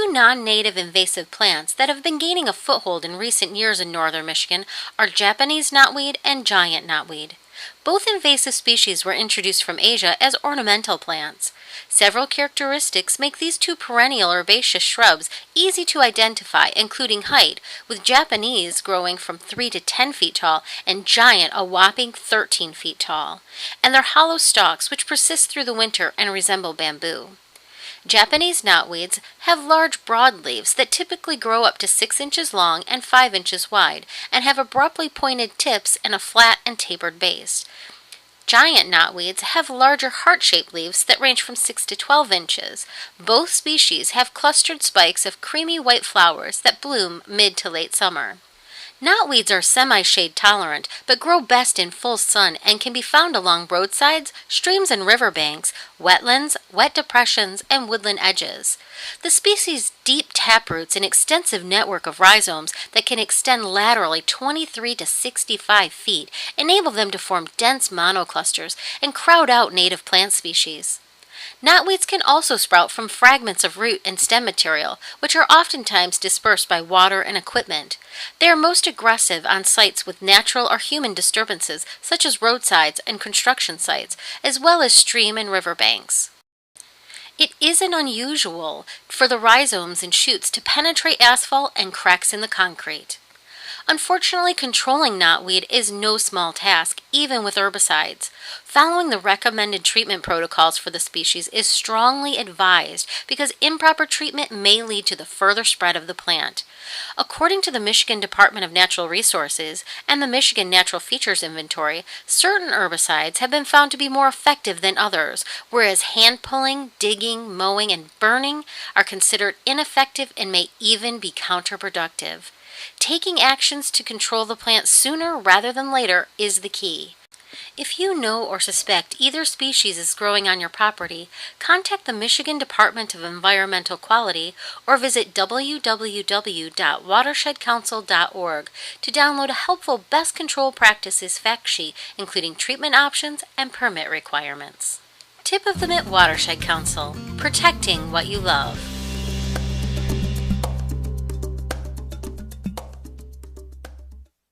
Two non-native invasive plants that have been gaining a foothold in recent years in northern Michigan are Japanese knotweed and giant knotweed. Both invasive species were introduced from Asia as ornamental plants. Several characteristics make these two perennial herbaceous shrubs easy to identify, including height, with Japanese growing from 3 to 10 feet tall and giant a whopping 13 feet tall, and their hollow stalks which persist through the winter and resemble bamboo. Japanese knotweeds have large broad leaves that typically grow up to 6 inches long and 5 inches wide and have abruptly pointed tips and a flat and tapered base. Giant knotweeds have larger heart-shaped leaves that range from 6 to 12 inches. Both species have clustered spikes of creamy white flowers that bloom mid to late summer. Knotweeds are semi-shade tolerant, but grow best in full sun and can be found along roadsides, streams and riverbanks, wetlands, wet depressions, and woodland edges. The species' deep taproots and extensive network of rhizomes that can extend laterally 23 to 65 feet enable them to form dense monoclusters and crowd out native plant species. Knotweeds can also sprout from fragments of root and stem material, which are oftentimes dispersed by water and equipment. They are most aggressive on sites with natural or human disturbances, such as roadsides and construction sites, as well as stream and river banks. It isn't unusual for the rhizomes and shoots to penetrate asphalt and cracks in the concrete. Unfortunately, controlling knotweed is no small task, even with herbicides. Following the recommended treatment protocols for the species is strongly advised because improper treatment may lead to the further spread of the plant. According to the Michigan Department of Natural Resources and the Michigan Natural Features Inventory, certain herbicides have been found to be more effective than others, whereas hand-pulling, digging, mowing, and burning are considered ineffective and may even be counterproductive. Taking actions to control the plant sooner rather than later is the key. If you know or suspect either species is growing on your property, contact the Michigan Department of Environmental Quality or visit www.watershedcouncil.org to download a helpful Best Control Practices fact sheet including treatment options and permit requirements. Tip of the Mitt Watershed Council: protecting what you love.